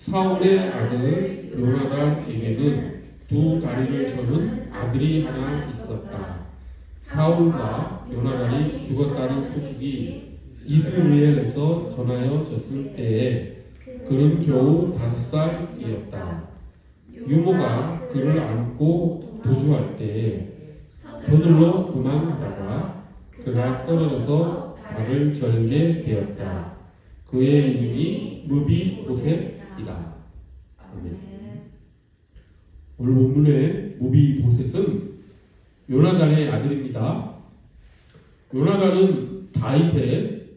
사울의 아들 요나단에게는 두 다리를 저는 아들이 하나 있었다. 사울과 요나단이 죽었다는 소식이 이스라엘에서 전하여졌을 때에 그는 겨우 5살이었다. 유모가 그를 안고 도주할 때에 저들로 도망하다가 그가 떨어져서 발을 절게 되었다. 그의 이름이 무비보셋이다. 오늘 본문의 무비보셋은 요나단의 아들입니다. 요나단은 다윗의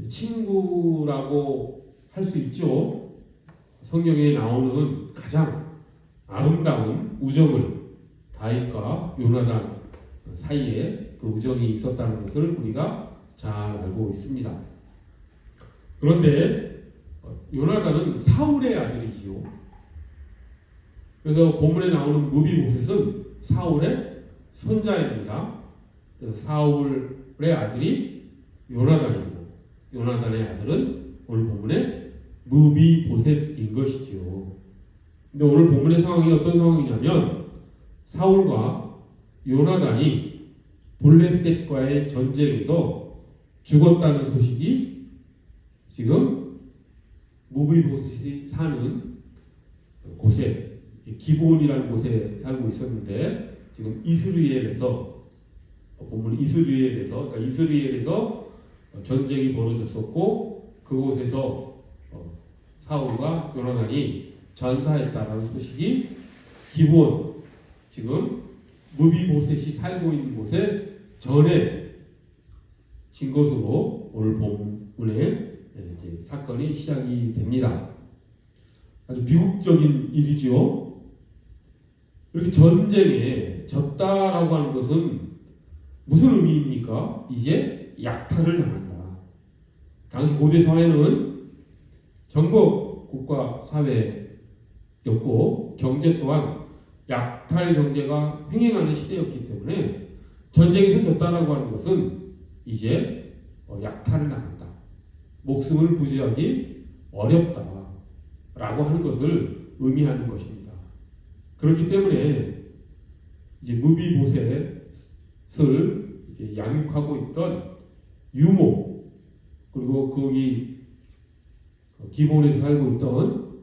친구라고 할 수 있죠. 성경에 나오는 가장 아름다운 우정을 다윗과 요나단 사이에 그 우정이 있었다는 것을 우리가 잘 알고 있습니다. 그런데 요나단은 사울의 아들이지요. 그래서 본문에 나오는 무비보셋은 사울의 손자입니다. 그래서 사울의 아들이 요나단이고 요나단의 아들은 오늘 본문에 무비보셋인 것이지요. 근데 오늘 본문의 상황이 어떤 상황이냐면 사울과 요나단이 블레셋과의 전쟁에서 죽었다는 소식이 지금 무비보셋이 사는 곳에 기브온이라는 곳에 살고 있었는데 지금 이스라엘에서 본문 이스라엘에서 그러니까 이스라엘에서 전쟁이 벌어졌었고 그곳에서 사울과 요나단이 전사했다라는 소식이 기브온 지금 무비보셋이 살고 있는 곳에 전해진 것으로 오늘 본문의 사건이 시작이 됩니다. 아주 비극적인 일이죠. 이렇게 전쟁에 졌다라고 하는 것은 무슨 의미입니까? 이제 약탈을 당한다. 당시 고대 사회는 정복 국가 사회였고 경제 또한 약탈 경제가 횡행하는 시대였기 때문에 전쟁에서 졌다라고 하는 것은 이제 약탈을 당한다. 목숨을 부지하기 어렵다라고 하는 것을 의미하는 것입니다. 그렇기 때문에 이제 무비보셋을 이제 양육하고 있던 유모 그리고 거기 기브온에서 살고 있던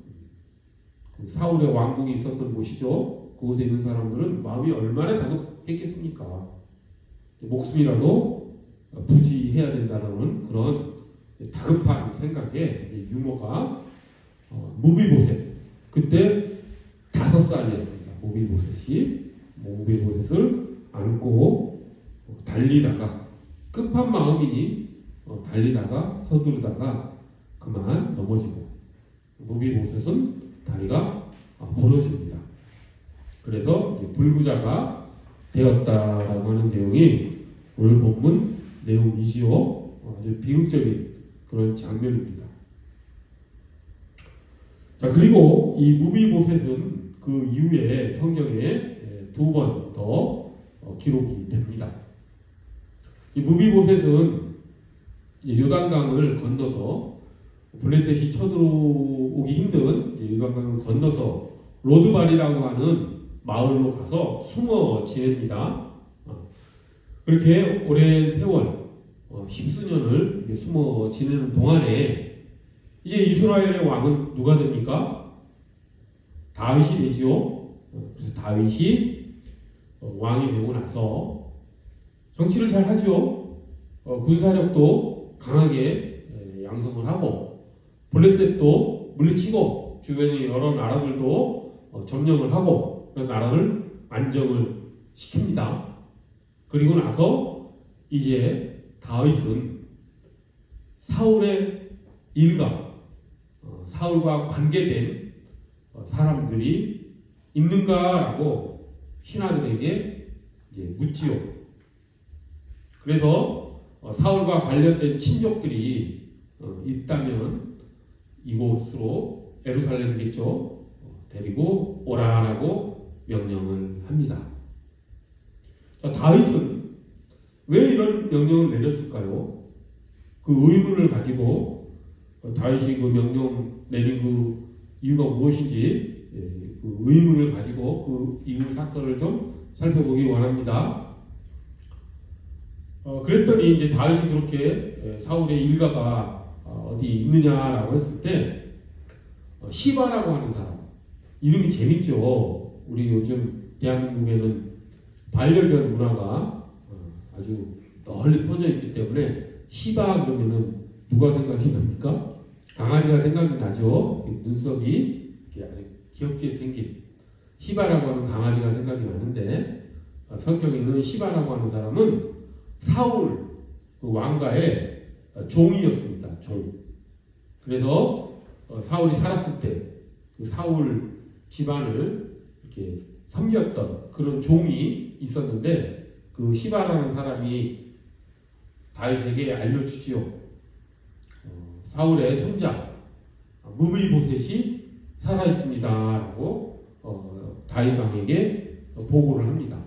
그 사울의 왕궁이 있었던 곳이죠. 그곳에 있는 사람들은 마음이 얼마나 다급했겠습니까? 목숨이라도 부지해야 된다는 그런 다급한 생각에 유모가 무비보셋 그때 5살이었습니다. 무비보셋을 안고 달리다가 급한 마음이니 달리다가 서두르다가 그만 넘어지고 무비보셋은 다리가 부러집니다. 그래서 불구자가 되었다라고 하는 내용이 오늘 본문 내용이지요. 아주 비극적인 그런 장면입니다. 자, 그리고 이 무비보셋은 그 이후에 성경에 2번 더 기록이 됩니다. 이 무비보셋은 요단강을 건너서 블레셋이 쳐들어오기 힘든 요단강을 건너서 로드발이라고 하는 마을로 가서 숨어 지냅니다. 그렇게 오랜 세월 10수년을 숨어 지내는 동안에 이제 이스라엘의 왕은 누가 됩니까? 다윗이 되지요. 그래서 다윗이 왕이 되고 나서 정치를 잘 하죠. 군사력도 강하게 양성을 하고 블레셋도 물리치고 주변의 여러 나라들도 점령을 하고 그런 나라를 안정을 시킵니다. 그리고 나서 이제 다윗은 사울의 일가 사울과 관계된 사람들이 있는가라고 신하들에게 이제 묻지요. 그래서 사울과 관련된 친족들이 있다면 이곳으로 예루살렘이겠죠. 데리고 오라라고 명령을 합니다. 자, 다윗은 왜 이런 명령을 내렸을까요? 그 의문을 가지고 다윗이 그 명령 내린 그 이유가 무엇인지 그 의문을 가지고 그 이후 사건을 좀 살펴보기 원합니다. 그랬더니 이제 다윗이 그렇게 사울의 일가가 어디 있느냐라고 했을 때 시바라고 하는 사람, 이름이 재밌죠. 우리 요즘 대한민국에는 반려견 문화가 아주 널리 퍼져 있기 때문에 시바 그러면은 누가 생각이 납니까? 강아지가 생각이 나죠. 눈썹이 이렇게 아주 귀엽게 생긴 시바라고 하는 강아지가 생각이 나는데, 성경에는 시바라고 하는 사람은 사울 그 왕가의 종이었습니다. 종. 그래서 사울이 살았을 때 그 사울 집안을 이렇게 섬겼던 그런 종이 있었는데, 그 시바라는 사람이 다윗에게 알려주지요. 사울의 손자 무비보셋이 살아 있습니다라고 다윗 왕에게 보고를 합니다.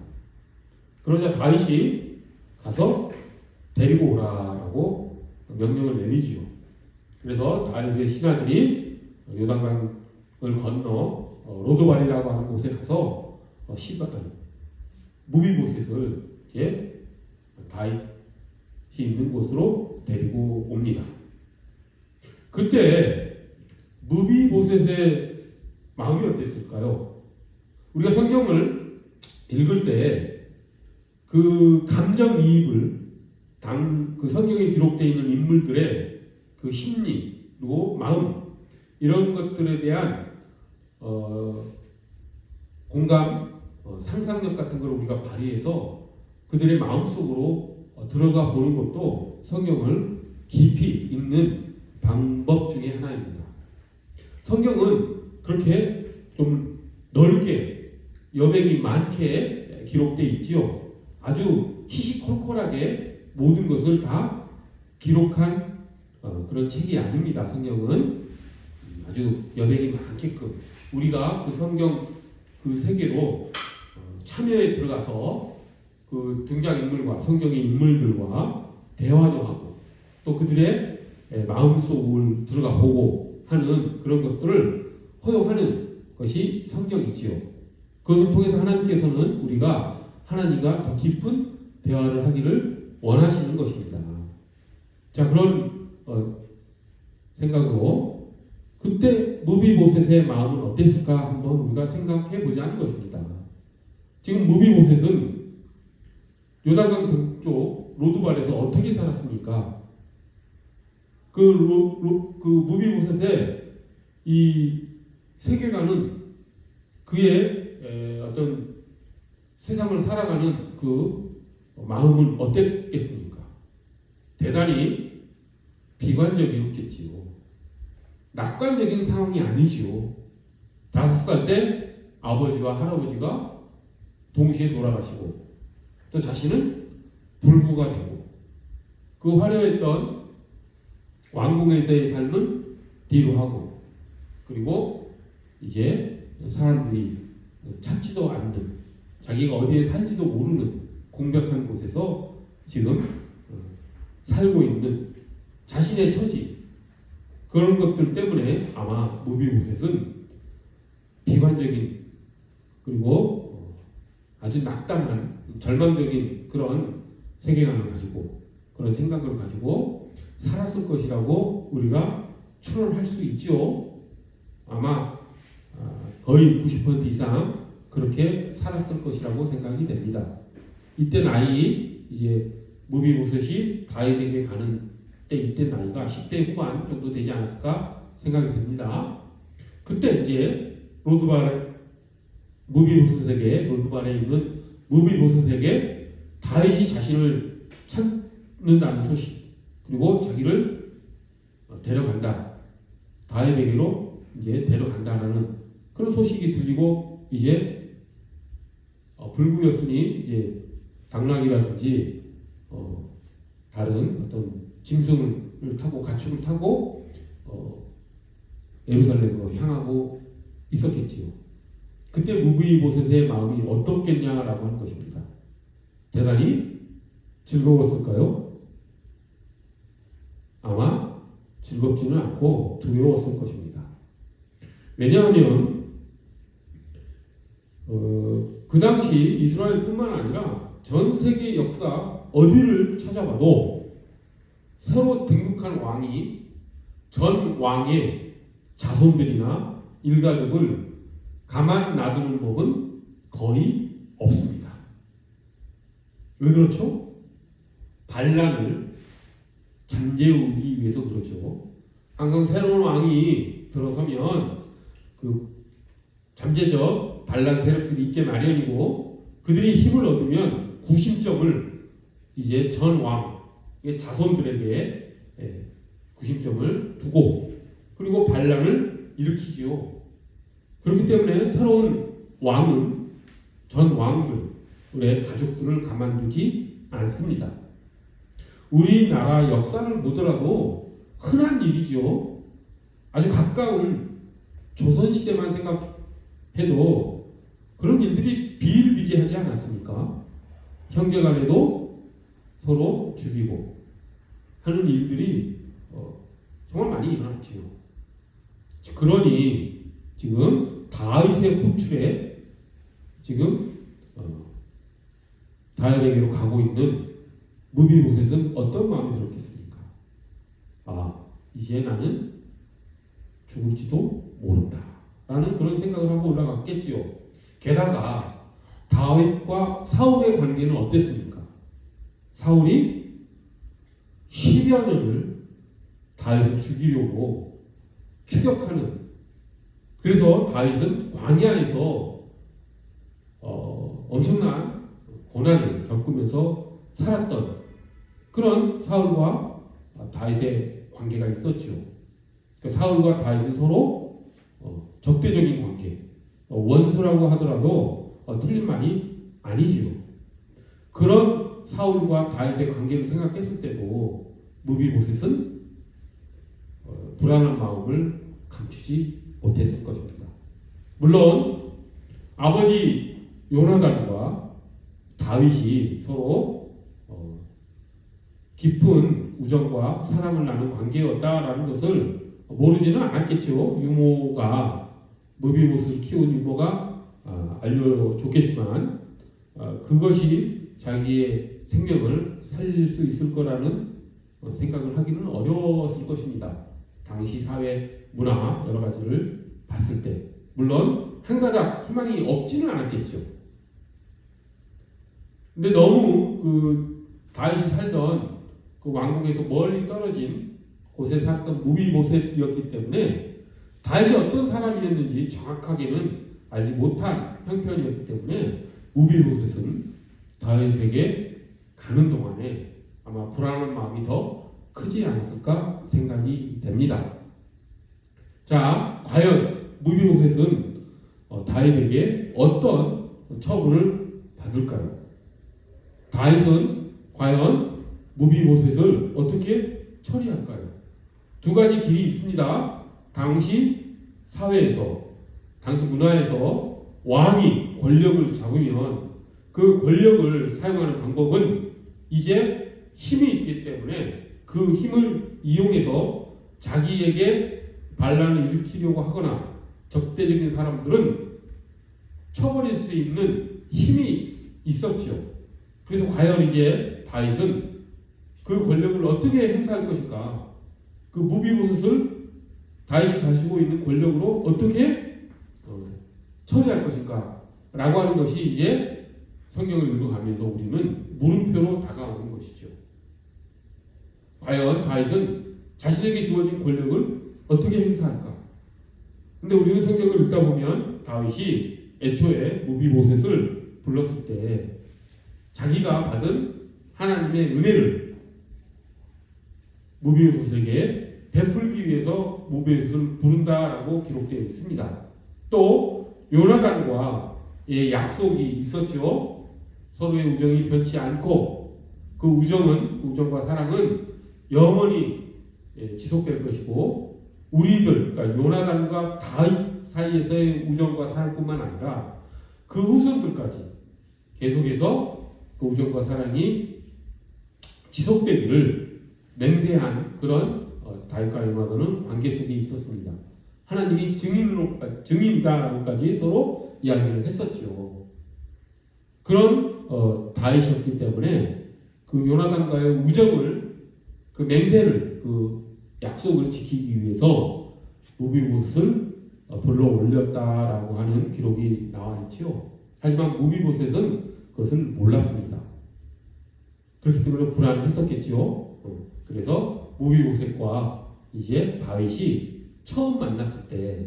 그러자 다윗이 가서 데리고 오라라고 명령을 내리지요. 그래서 다윗의 신하들이 요단강을 건너 로드발이라고 하는 곳에 가서 무비보셋을 이제 다윗이 있는 곳으로 데리고 옵니다. 그때 무비보셋의 마음이 어땠을까요? 우리가 성경을 읽을 때 그 감정이입을 그 성경에 기록되어 있는 인물들의 그 심리 그리고 마음, 이런 것들에 대한 공감, 상상력 같은 걸 우리가 발휘해서 그들의 마음속으로 들어가 보는 것도 성경을 깊이 읽는 방법 중에 하나입니다. 성경은 그렇게 좀 넓게 여백이 많게 기록되어 있지요. 아주 시시콜콜하게 모든 것을 다 기록한 그런 책이 아닙니다. 성경은 아주 여백이 많게끔 우리가 그 성경 그 세계로 참여에 들어가서 그 등장인물과 성경의 인물들과 대화도 하고 또 그들의 마음속을 들어가 보고 하는 그런 것들을 허용하는 것이 성경이지요. 그것을 통해서 하나님께서는 우리가 하나님과 더 깊은 대화를 하기를 원하시는 것입니다. 자, 그런 생각으로 그때 무비보셋의 마음은 어땠을까 한번 우리가 생각해 보자는 것입니다. 지금 무비보셋은 요단강 동쪽 로드발에서 어떻게 살았습니까? 그 무비보셋의 이 세계관은 그의 어떤 세상을 살아가는 그 마음은 어땠겠습니까? 대단히 비관적이었겠지요. 낙관적인 상황이 아니지요. 5살 때 아버지와 할아버지가 동시에 돌아가시고 또 자신은 불구가 되고 그 화려했던 왕궁에서의 삶은 뒤로 하고 그리고 이제 사람들이 찾지도 않는 자기가 어디에 살지도 모르는 공백한 곳에서 지금 살고 있는 자신의 처지 그런 것들 때문에 아마 무비보셋은 비관적인 그리고 아주 낙담한 절망적인 그런 세계관을 가지고 그런 생각을 가지고 살았을 것이라고 우리가 추론할 수 있죠. 아마 거의 90% 이상 그렇게 살았을 것이라고 생각이 됩니다. 이때 나이 이제 무비보셋이 다윗에게 가는 때 이때 나이가 10대 후반 정도 되지 않았을까 생각이 됩니다. 그때 이제 로드발에 있는 무비보셋에게 다윗이 자신을 찾는다는 소식 그리고 자기를 데려간다. 다윗에게로 이제 데려간다라는 그런 소식이 들리고 이제 불구였으니 이제 당나귀라든지 다른 어떤 짐승을 타고 가축을 타고 예루살렘으로 향하고 있었겠지요. 그때 무비보셋의 마음이 어떻겠냐라고 하는 것입니다. 대단히 즐거웠을까요? 아마 즐겁지는 않고 두려웠을 것입니다. 왜냐하면 그 당시 이스라엘뿐만 아니라 전 세계 역사 어디를 찾아봐도 새로 등극한 왕이 전 왕의 자손들이나 일가족을 가만 놔두는 법은 거의 없습니다. 왜 그렇죠? 반란을 잠재우기 위해서 그렇죠. 항상 새로운 왕이 들어서면 그 잠재적 반란 세력들이 있게 마련이고 그들이 힘을 얻으면 구심점을 이제 전 왕의 자손들에게 구심점을 두고 그리고 반란을 일으키지요. 그렇기 때문에 새로운 왕은 전 왕들의 가족들을 가만두지 않습니다. 우리나라 역사를 보더라도 흔한 일이지요. 아주 가까운 조선시대만 생각해도 그런 일들이 비일비재하지 않았습니까? 형제간에도 서로 죽이고 하는 일들이 정말 많이 일어났지요. 그러니 지금 다윗의 호출에 지금 다윗에게로 가고 있는 무비보셋은 어떤 마음이 들었겠습니까? 이제 나는 죽을지도 모른다 라는 그런 생각을 하고 올라갔겠지요. 게다가 다윗과 사울의 관계는 어땠습니까? 사울이 10여 년을 다윗을 죽이려고 추격하는, 그래서 다윗은 광야에서 엄청난 고난을 겪으면서 살았던 그런 사울과 다윗의 관계가 있었죠. 그러니까 사울과 다윗은 서로 적대적인 관계, 원수라고 하더라도 틀린 말이 아니지요. 그런 사울과 다윗의 관계를 생각했을 때도 무비보셋은 불안한 마음을 감추지 못했을 것입니다. 물론 아버지 요나단과 다윗이 서로 깊은 우정과 사랑을 나눈 관계였다라는 것을 모르지는 않았겠죠. 유모가 무비보셋을 키운 유모가 알려줬겠지만 그것이 자기의 생명을 살릴 수 있을 거라는 생각을 하기는 어려웠을 것입니다. 당시 사회 문화 여러 가지를 봤을 때 물론 한 가닥 희망이 없지는 않았겠죠. 근데 너무 그 다윗이 살던 그 왕국에서 멀리 떨어진 곳에 살았던 무비보셋이었기 때문에 다윗이 어떤 사람이었는지 정확하게는 알지 못한 형편이었기 때문에 무비보셋은 다윗에게 가는 동안에 아마 불안한 마음이 더 크지 않았을까 생각이 됩니다. 자, 과연 무비보셋은 다윗에게 어떤 처분을 받을까요? 다윗은 과연 무비보셋을 어떻게 처리할까요? 두 가지 길이 있습니다. 당시 사회에서, 당시 문화에서 왕이 권력을 잡으면 그 권력을 사용하는 방법은 이제 힘이 있기 때문에 그 힘을 이용해서 자기에게 반란을 일으키려고 하거나 적대적인 사람들은 쳐버릴 수 있는 힘이 있었죠. 그래서 과연 이제 다윗은 그 권력을 어떻게 행사할 것인가? 그 무비보셋을 다윗이 가지고 있는 권력으로 어떻게 처리할 것인가? 라고 하는 것이 이제 성경을 읽어가면서 우리는 물음표로 다가오는 것이죠. 과연 다윗은 자신에게 주어진 권력을 어떻게 행사할까? 근데 우리는 성경을 읽다 보면 다윗이 애초에 무비보셋을 불렀을 때 자기가 받은 하나님의 은혜를 무비보셋에게 베풀기 위해서 무비보셋을 부른다라고 기록되어 있습니다. 또 요나단과의 약속이 있었죠. 서로의 우정이 변치 않고 그 우정과 사랑은 영원히 지속될 것이고 우리들, 그러니까 요나단과 다윗 사이에서의 우정과 사랑뿐만 아니라 그 후손들까지 계속해서 그 우정과 사랑이 지속되기를 맹세한 그런 다윗과 요나단은 관계 속에 있었습니다. 하나님이 증인이다라고까지 서로 이야기를 했었죠. 그런 다윗이었기 때문에 그 요나단과의 우정을, 그 맹세를, 그 약속을 지키기 위해서 무비보셋을 불러 올렸다라고 하는 기록이 나와 있지요. 하지만 무비보셋은 그것을 몰랐습니다. 그렇기 때문에 불안했었겠지요. 그래서 무비보셋과 이제 다윗이 처음 만났을 때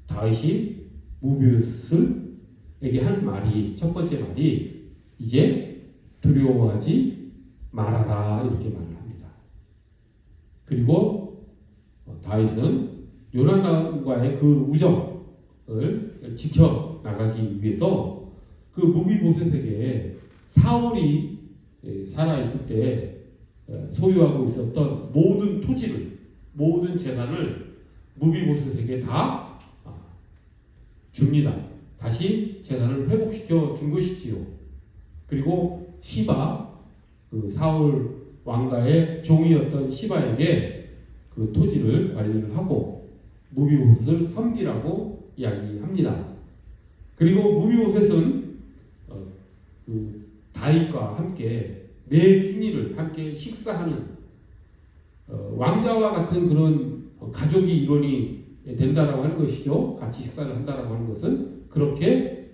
다윗이 무비보셋에게 한 말이, 첫 번째 말이 이제 두려워하지 말아라, 이렇게 말을 합니다. 그리고 다윗은 요나단과의 그 우정을 지켜 나가기 위해서 그 무비보셋에게 사울이 살아있을 때 소유하고 있었던 모든 토지를, 모든 재산을 무비보셋에게 다 줍니다. 다시 재산을 회복시켜 준 것이지요. 그리고 시바, 그 사울 왕가의 종이었던 시바에게 그 토지를 관리를 하고 무비보셋을 섬기라고 이야기합니다. 그리고 무비보셋은 그 다윗과 함께 매 끼니를 함께 식사하는 왕자와 같은 그런 가족이 일원이 된다라고 하는 것이죠. 같이 식사를 한다라고 하는 것은 그렇게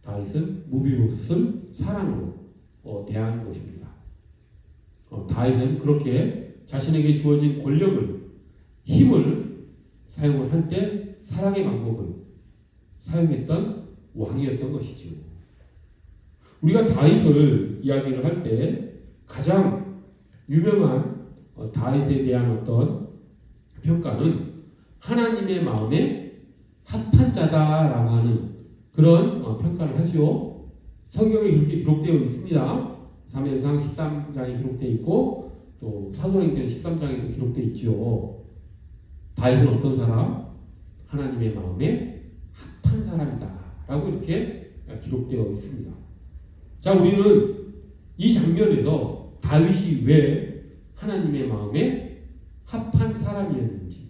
다윗은 무비보셋을 사랑으로 대하는 것입니다. 다윗은 그렇게 자신에게 주어진 권력을, 힘을 사용을 할 때 사랑의 방법을 사용했던 왕이었던 것이지요. 우리가 다윗을 이야기를 할 때 가장 유명한 다윗에 대한 어떤 평가는 하나님의 마음에 합한 자다라고 하는 그런 평가를 하지요. 성경에 그렇게 기록되어 있습니다. 사무엘상 13장에 기록되어 있고 또 사도행전 13장에도 기록되어 있지요. 다윗은 어떤 사람? 하나님의 마음에 합한 사람이다 라고 이렇게 기록되어 있습니다. 자, 우리는 이 장면에서 다윗이 왜 하나님의 마음에 합한 사람이었는지,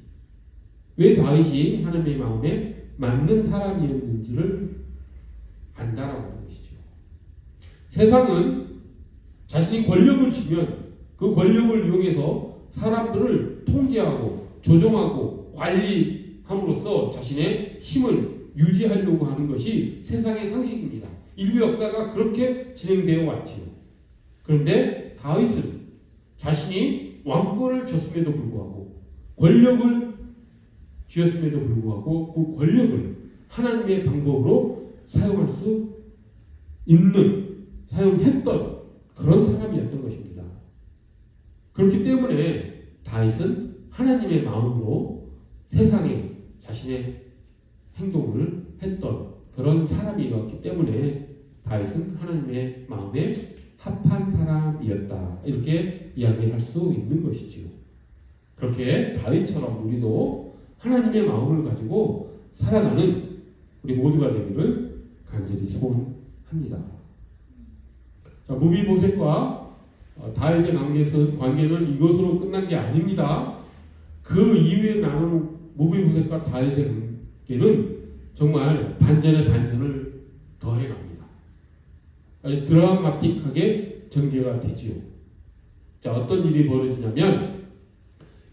왜 다윗이 하나님의 마음에 맞는 사람이었는지를 안다라고 하는 것이죠. 세상은 자신이 권력을 주면 그 권력을 이용해서 사람들을 통제하고 조종하고 관리함으로써 자신의 힘을 유지하려고 하는 것이 세상의 상식입니다. 인류 역사가 그렇게 진행되어 왔지요. 그런데 다윗은 자신이 왕권을 줬음에도 불구하고, 권력을 쥐었음에도 불구하고 그 권력을 하나님의 방법으로 사용할 수 있는, 사용했던 그런 사람이었던 것입니다. 그렇기 때문에 다윗은 하나님의 마음으로 세상에 자신의 행동을 했던 그런 사람이었기 때문에 다윗은 하나님의 마음에 합한 사람이었다, 이렇게 이야기할 수 있는 것이지요. 그렇게 다윗처럼 우리도 하나님의 마음을 가지고 살아가는 우리 모두가 되기를 간절히 소원합니다. 자, 무비보셋과 다윗의 관계는 이것으로 끝난 게 아닙니다. 그 이후에 나오는 무비보셋과 다윗의 관계는 정말 반전에 반전을 더해갑니다. 아주 드라마틱하게 전개가 되지요. 자, 어떤 일이 벌어지냐면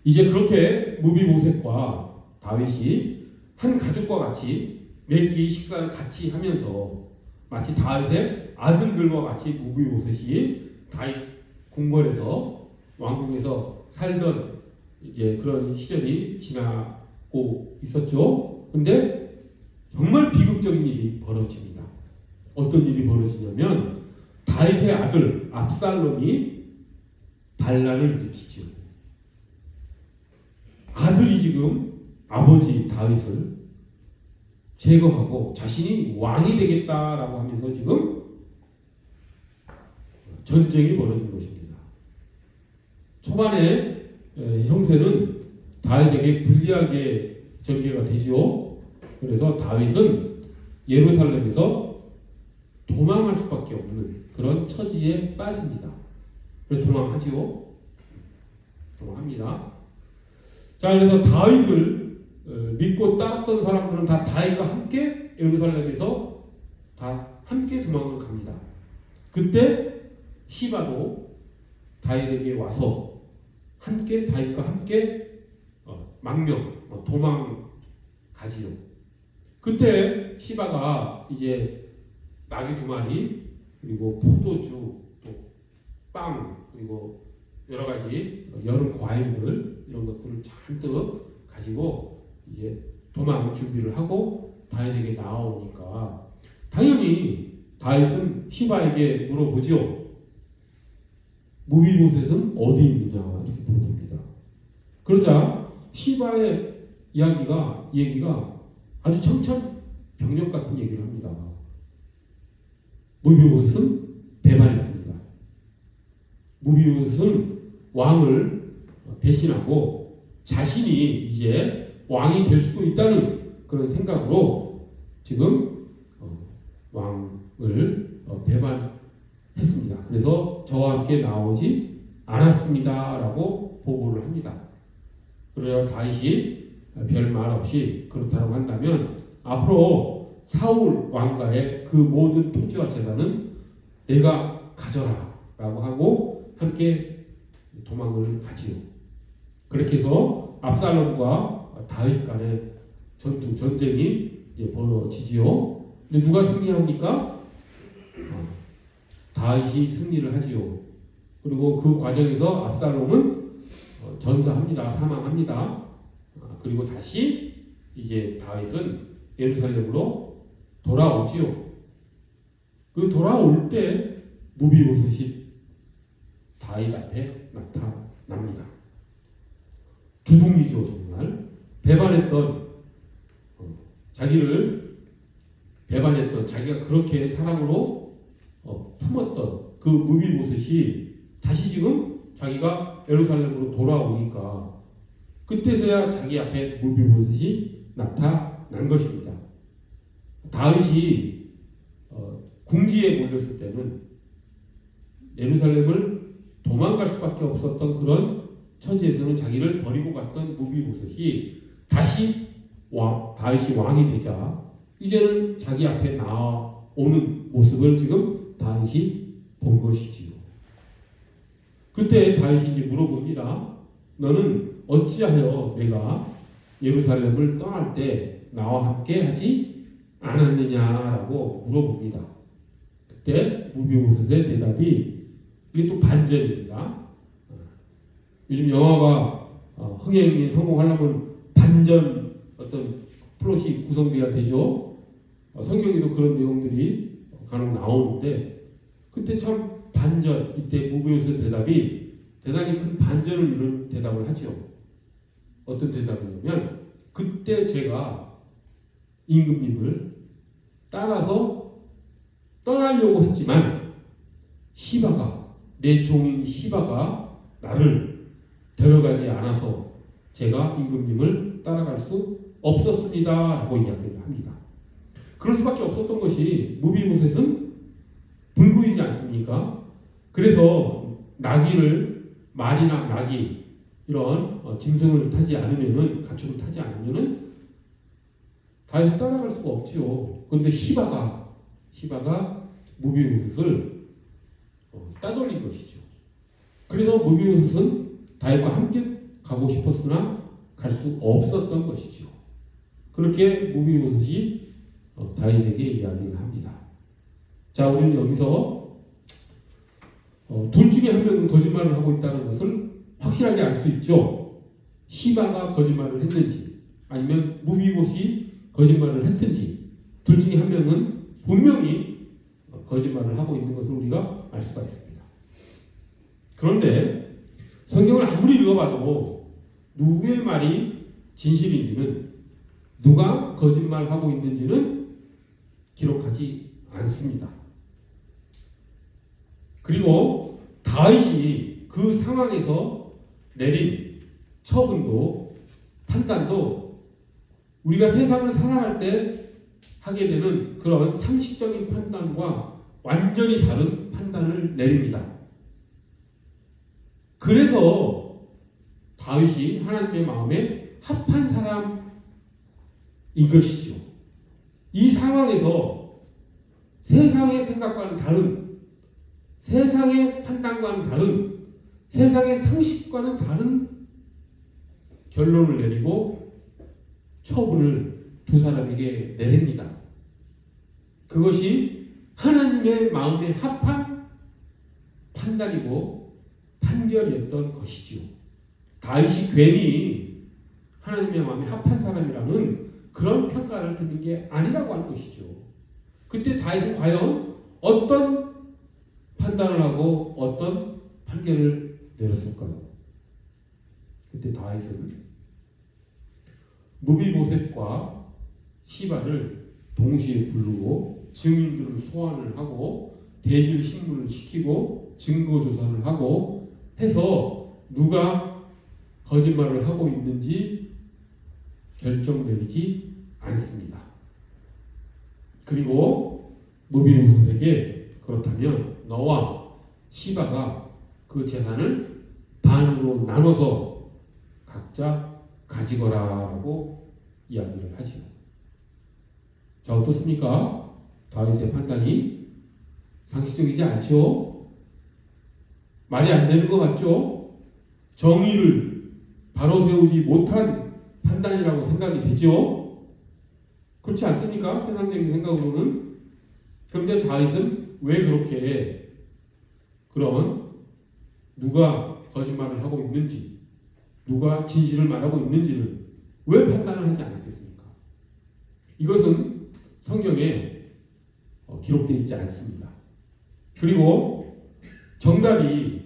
이제 그렇게 무비보셋과 다윗이 한 가족과 같이 몇 끼 식사를 같이 하면서 마치 다윗의 아들들과 같이 무비보셋이 다윗 궁궐에서, 왕궁에서 살던 이제 그런 시절이 지나고 있었죠. 근데 정말 비극적인 일이 벌어집니다. 어떤 일이 벌어지냐면 다윗의 아들 압살롬이 반란을 일으키죠. 아들이 지금 아버지 다윗을 제거하고 자신이 왕이 되겠다라고 하면서 지금 전쟁이 벌어진 것입니다. 초반에 형세는 다윗에게 불리하게 전개가 되죠. 그래서 다윗은 예루살렘에서 도망할 수밖에 없는 그런 처지에 빠집니다. 그래서 도망하지요. 도망합니다. 자, 그래서 다윗을 믿고 따랐던 사람들은 다 다윗과 함께 예루살렘에서 다 함께 도망을 갑니다. 그때 시바도 다윗에게 와서 함께 다윗과 함께 도망 가지요. 그때 시바가 이제 나귀 2마리 그리고 포도주 또 빵 그리고 여러 가지 여름 과일들 이런 것들을 잔뜩 가지고 이제 도망 준비를 하고 다윗에게 나오니까 당연히 다윗은 시바에게 물어보죠. 무비보셋은 어디 있느냐 이렇게 물어봅니다. 그러자 시바의 얘기가 아주 청천벽력 같은 얘기를 합니다. 무비보셋은 배반했습니다. 무비보셋은 왕을 배신하고 자신이 이제 왕이 될 수도 있다는 그런 생각으로 지금 왕을 배반했습니다. 그래서 저와 함께 나오지 않았습니다라고 보고를 합니다. 그래서 다윗이 별말 없이 그렇다고 한다면 앞으로 사울 왕가의 그 모든 토지와 재산은 내가 가져라라고 하고 함께 도망을 가지요. 그렇게 해서 압살롬과 다윗 간의 전쟁이 이제 벌어지지요. 근데 누가 승리합니까? 다윗이 승리를 하지요. 그리고 그 과정에서 압살롬은 전사합니다. 사망합니다. 그리고 다시 이제 다윗은 예루살렘으로 돌아오지요. 그 돌아올 때 무비보셋이 다윗 앞에 나타납니다. 두둥이죠. 정말 배반했던 자기를 배반했던 자기가 그렇게 사랑으로 품었던 그 무비보셋이 다시 지금 자기가 예루살렘으로 돌아오니까 그때서야 자기 앞에 무비보셋이 나타난 것입니다. 다윗이 궁지에 몰렸을 때는 예루살렘을 도망갈 수밖에 없었던 그런 처지에서는 자기를 버리고 갔던 무비보셋이 다시 다윗이 왕이 되자 이제는 자기 앞에 나오는 모습을 지금 다윗이 본 것이지요. 그때 다윗이 이제 물어봅니다. 너는 어찌하여 내가 예루살렘을 떠날 때 나와 함께 하지 않았느냐라고 물어봅니다. 그때 무비보셋의 대답이 이게 또 반전입니다. 요즘 영화가 흥행에 성공하려면 반전 어떤 플롯이 구성돼야 되죠. 성경에도 그런 내용들이 간혹 나오는데 그때 참 반전 이때 무비보셋의 대답이 대단히 큰 반전을 이룬 대답을 하죠. 어떤 대답이냐면 그때 제가 임금님을 따라서 떠나려고 했지만 시바가 내 종인 시바가 나를 데려가지 않아서 제가 임금님을 따라갈 수 없었습니다 라고 이야기를 합니다. 그럴 수밖에 없었던 것이 무비보셋은 불구이지 않습니까? 그래서 말이나 나귀 이런 짐승을 타지 않으면은 가축을 타지 않으면은 다윗을 따라갈 수가 없지요. 그런데 시바가 무비보셋을 따돌린 것이죠. 그래서 무비보셋은 다윗과 함께 가고 싶었으나 갈 수 없었던 것이죠. 그렇게 무비보셋이 다윗에게 이야기를 합니다. 자, 우리는 여기서 둘 중에 한 명은 거짓말을 하고 있다는 것을 확실하게 알 수 있죠. 시바가 거짓말을 했는지 아니면 무비보셋이 거짓말을 했든지 둘 중에 한 명은 분명히 거짓말을 하고 있는 것을 우리가 알 수가 있습니다. 그런데 성경을 아무리 읽어봐도 누구의 말이 진실인지는 누가 거짓말하고 있는지는 기록하지 않습니다. 그리고 다윗이 그 상황에서 내린 처분도 판단도 우리가 세상을 살아갈 때 하게 되는 그런 상식적인 판단과 완전히 다른 판단을 내립니다. 그래서 다윗이 하나님의 마음에 합한 사람인 것이죠. 이 상황에서 세상의 생각과는 다른, 세상의 판단과는 다른, 세상의 상식과는 다른 결론을 내리고 처분을 두 사람에게 내립니다. 그것이 하나님의 마음에 합한 판단이고 판결이었던 것이지요. 다윗이 괜히 하나님의 마음에 합한 사람이라는 그런 평가를 듣는 게 아니라고 하는 것이죠. 그때 다윗은 과연 어떤 판단을 하고 어떤 판결을 내렸을까요? 그때 다윗은 무비보셋과 시바를 동시에 부르고 증인들을 소환을 하고 대질 신문을 시키고 증거 조사를 하고 해서 누가 거짓말을 하고 있는지 결정 내리지 않습니다. 그리고 무비보셋에게 그렇다면 너와 시바가 그 재산을 반으로 나눠서 각자 가지거라라고 이야기를 하죠. 자, 어떻습니까? 다윗의 판단이 상식적이지 않죠? 말이 안 되는 것 같죠? 정의를 바로 세우지 못한 판단이라고 생각이 되죠? 그렇지 않습니까? 세상적인 생각으로는. 그런데 다윗은 왜 그렇게 그런 누가 거짓말을 하고 있는지, 누가 진실을 말하고 있는지를 왜 판단을 하지 않았겠습니까? 이것은 성경에 기록되어 있지 않습니다. 그리고 정답이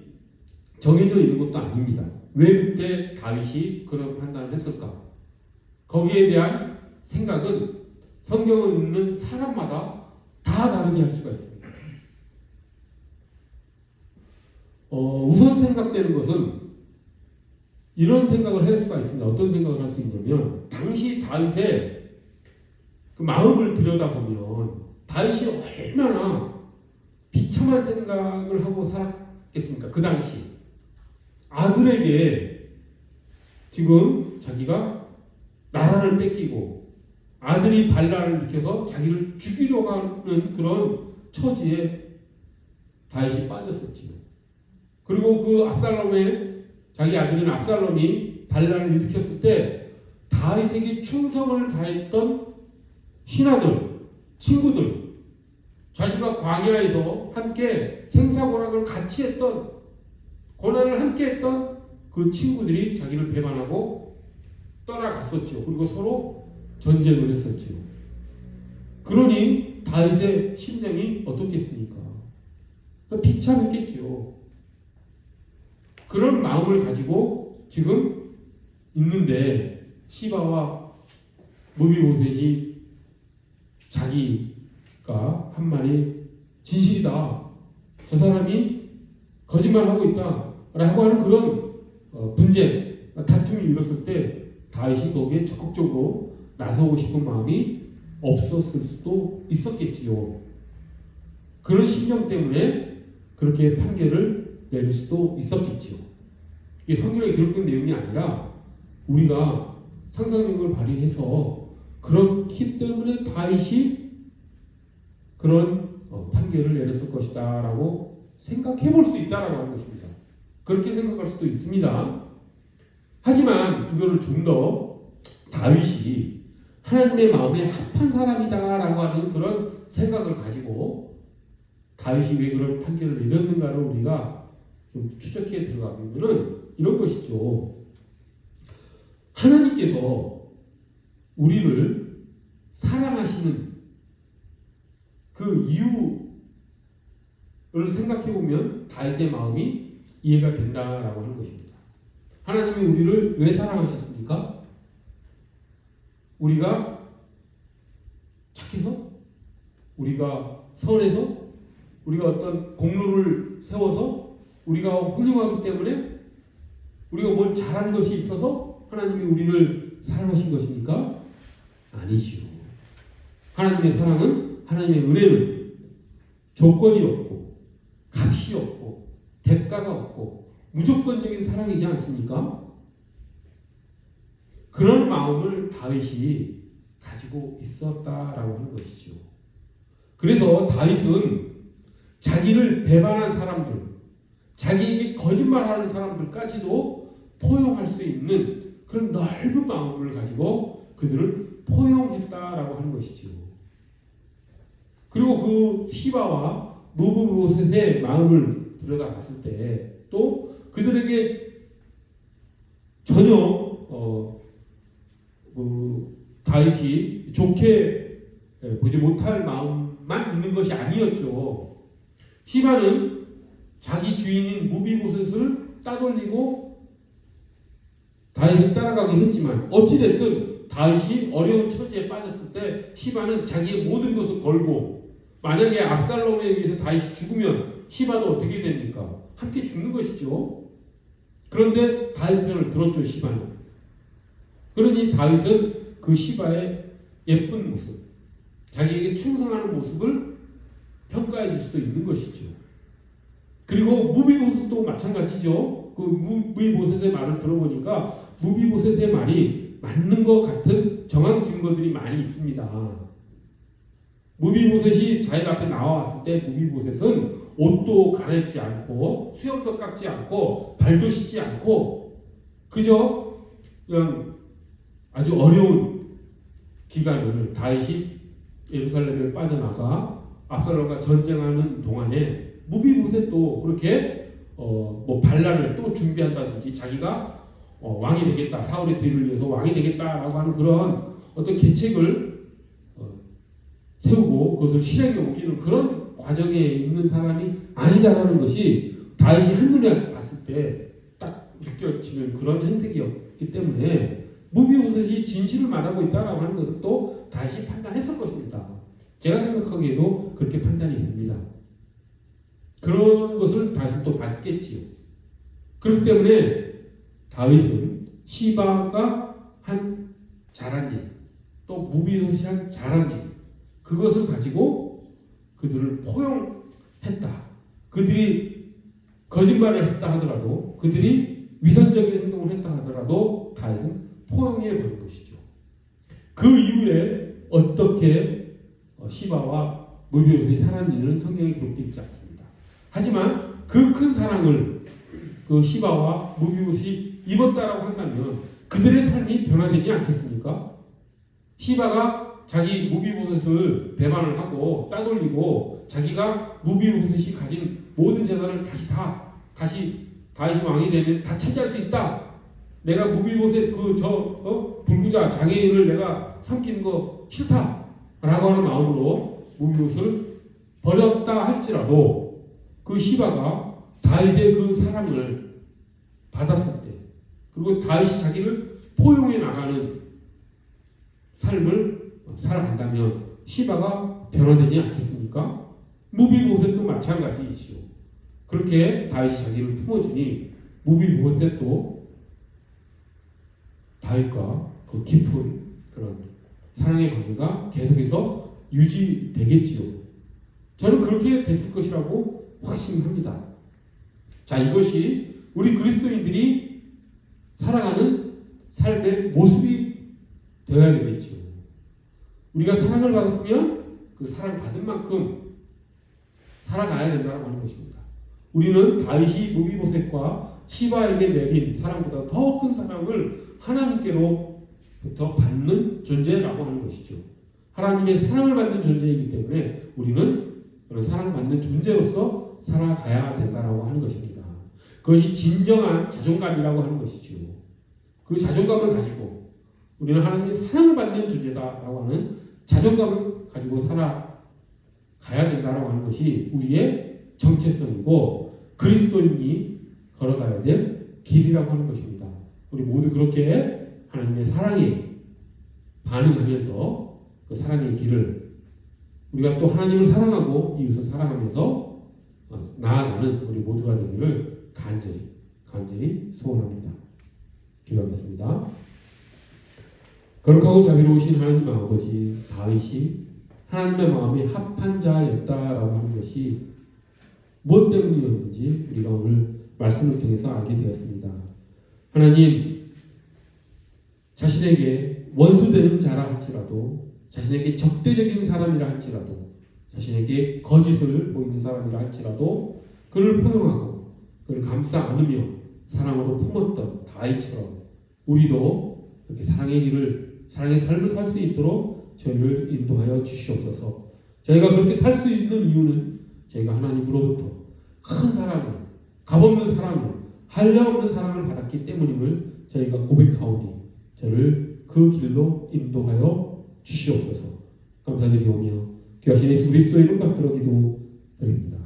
정해져 있는 것도 아닙니다. 왜 그때 다윗이 그런 판단을 했을까? 거기에 대한 생각은 성경을 읽는 사람마다 다 다르게 할 수가 있습니다. 우선 생각되는 것은 이런 생각을 할 수가 있습니다. 어떤 생각을 할 수 있냐면 당시 다윗의 그 마음을 들여다보면 다윗이 얼마나 비참한 생각을 하고 살았겠습니까? 그 당시 아들에게 지금 자기가 나라를 뺏기고 아들이 반란을 일으켜서 자기를 죽이려고 하는 그런 처지에 다윗이 빠졌었지요. 그리고 그 자기 아들인 압살롬이 반란을 일으켰을 때 다윗에게 충성을 다했던 신하들, 친구들, 자신과 광야에서 함께 생사고락을 같이 했던, 고난을 함께 했던 그 친구들이 자기를 배반하고 떠나갔었죠. 그리고 서로 전쟁을 했었죠. 그러니 다윗의 심정이 어떻겠습니까? 비참했겠죠. 그런 마음을 가지고 지금 있는데 시바와 무비보셋이 자기가 한 말이 진실이다, 저 사람이 거짓말하고 있다 라고 하는 그런 분쟁, 다툼이 일었을 때 다윗이 거기에 적극적으로 나서고 싶은 마음이 없었을 수도 있었겠지요. 그런 심정 때문에 그렇게 판결을 내릴 수도 있었겠지요. 이게 성경에 기록된 내용이 아니라 우리가 상상력을 발휘해서 그렇기 때문에 다윗이 그런 판결을 내렸을 것이다 라고 생각해 볼 수 있다라고 하는 것입니다. 그렇게 생각할 수도 있습니다. 하지만 이거를 좀 더 다윗이 하나님의 마음에 합한 사람이다 라고 하는 그런 생각을 가지고 다윗이 왜 그런 판결을 내렸는가를 우리가 좀 추적해 들어가면은 이런 것이죠. 하나님께서 우리를 사랑하시는 그 이유를 생각해 보면 다윗의 마음이 이해가 된다라고 하는 것입니다. 하나님이 우리를 왜 사랑하셨습니까? 우리가 착해서? 우리가 선해서? 우리가 어떤 공로를 세워서? 우리가 훌륭하기 때문에? 우리가 뭘 잘한 것이 있어서 하나님이 우리를 사랑하신 것입니까? 아니지요. 하나님의 사랑은, 하나님의 은혜는 조건이 없고 값이 없고 대가가 없고 무조건적인 사랑이지 않습니까? 그런 마음을 다윗이 가지고 있었다라고 하는 것이죠. 그래서 다윗은 자기를 배반한 사람들, 자기에게 거짓말하는 사람들까지도 포용할 수 있는 그런 넓은 마음을 가지고 그들을 포용했다라고 하는 것이죠. 그리고 그 시바와 무브보셋의 마음을 들여다봤을 때 또 그들에게 전혀 다윗이 좋게 보지 못할 마음만 있는 것이 아니었죠. 시바는 자기 주인인 무비보셋을 따돌리고 다윗을 따라가긴 했지만 어찌됐든 다윗이 어려운 처지에 빠졌을 때 시바는 자기의 모든 것을 걸고 만약에 압살롬에 의해서 다윗이 죽으면 시바도 어떻게 됩니까? 함께 죽는 것이죠. 그런데 다윗 편을 들었죠. 시바는. 그러니 다윗은 그 시바의 예쁜 모습, 자기에게 충성하는 모습을 평가해 줄 수도 있는 것이죠. 그리고 무비보셋도 마찬가지죠. 그 무비보셋의 말을 들어보니까 무비보셋의 말이 맞는 것 같은 정황 증거들이 많이 있습니다. 무비보셋이 자기 앞에 나와왔을 때 무비보셋은 옷도 갈아입지 않고 수염도 깎지 않고 발도 씻지 않고 그저 그냥 아주 어려운 기간을 다윗이 예루살렘을 빠져나가 압살롬과 전쟁하는 동안에 무비보셋도 그렇게 뭐 반란을 또 준비한다든지 자기가 왕이 되겠다, 사울의 뒤를 위해서 왕이 되겠다라고 하는 그런 어떤 계책을 세우고 그것을 실행에 옮기는 그런 과정에 있는 사람이 아니다라는 것이 다윗이 한눈에 봤을 때 딱 느껴지는 그런 행색이었기 때문에 무비보셋이 진실을 말하고 있다라고 하는 것을 또 다윗이 판단했을 것입니다. 제가 생각하기에도 그렇게 판단이 됩니다. 그런 것을 다윗은 또 봤겠지요. 그렇기 때문에 다윗은 시바가 한 잘한 일, 또 무비보셋이 한 잘한 일, 그것을 가지고 그들을 포용했다. 그들이 거짓말을 했다 하더라도, 그들이 위선적인 행동을 했다 하더라도 다윗은 포용해 버린 것이죠. 그 이후에 어떻게 시바와 무비보셋이 살았는지는 성경에 기록되어 있지 않습니다. 하지만 그 큰 사랑을 그 시바와 무비보셋이 입었다라고 한다면 그들의 삶이 변화되지 않겠습니까? 시바가 자기 무비보셋을 배반을 하고 따돌리고 자기가 무비보셋이 가진 모든 재산을 다시 다윗이 왕이 되면 다 차지할 수 있다. 내가 무비보셋 불구자 장애인을 내가 삼키는 거 싫다라고 하는 마음으로 무비보셋을 버렸다 할지라도 그 시바가 다윗의 그 사랑을 받았을 때 그리고 다윗이 자기를 포용해 나가는 삶을 살아간다면 시바가 변화되지 않겠습니까? 무비보셋도 마찬가지이시오. 그렇게 다윗이 자기를 품어주니 무비보셋도 다윗과 그 깊은 그런 사랑의 관계가 계속해서 유지되겠지요. 저는 그렇게 됐을 것이라고 확신합니다. 자, 이것이 우리 그리스도인들이 살아가는 삶의 모습이 되어야 되겠죠. 우리가 사랑을 받았으면 그 사랑 받은 만큼 살아가야 된다고 하는 것입니다. 우리는 다윗이 무비보셋과 시바에게 내린 사랑보다 더 큰 사랑을 하나님께로부터 받는 존재라고 하는 것이죠. 하나님의 사랑을 받는 존재이기 때문에 우리는 그런 사랑받는 존재로서 살아가야 된다고 하는 것입니다. 그것이 진정한 자존감이라고 하는 것이죠. 그 자존감을 가지고 우리는 하나님의 사랑을 받는 존재다라고 하는 자존감을 가지고 살아가야 된다라고 하는 것이 우리의 정체성이고 그리스도인이 걸어가야 될 길이라고 하는 것입니다. 우리 모두 그렇게 하나님의 사랑에 반응하면서 그 사랑의 길을 우리가 또 하나님을 사랑하고 이웃을 사랑하면서 나아가는 우리 모두가 되기를 간절히 소원합니다. 기도하겠습니다. 거룩하고 자비로우신 하나님 아버지, 다윗이 하나님의 마음에 합한 자였다라고 하는 것이 무엇 때문이었는지 우리가 오늘 말씀을 통해서 알게 되었습니다. 하나님, 자신에게 원수되는 자라 할지라도, 자신에게 적대적인 사람이라 할지라도, 자신에게 거짓을 보이는 사람이라 할지라도 그를 포용하고 그를 감싸 안으며 사랑으로 품었던 다윗처럼 우리도 이렇게 사랑의 길을, 사랑의 삶을 살 수 있도록 저희를 인도하여 주시옵소서. 저희가 그렇게 살 수 있는 이유는 저희가 하나님으로부터 큰 사랑을, 값없는 사랑을, 한량없는 사랑을 받았기 때문임을 저희가 고백하오니 저를 그 길로 인도하여 주시옵소서. 감사드리오며 귀하신 예수 그리스도의 이름 받들어 기도드립니다.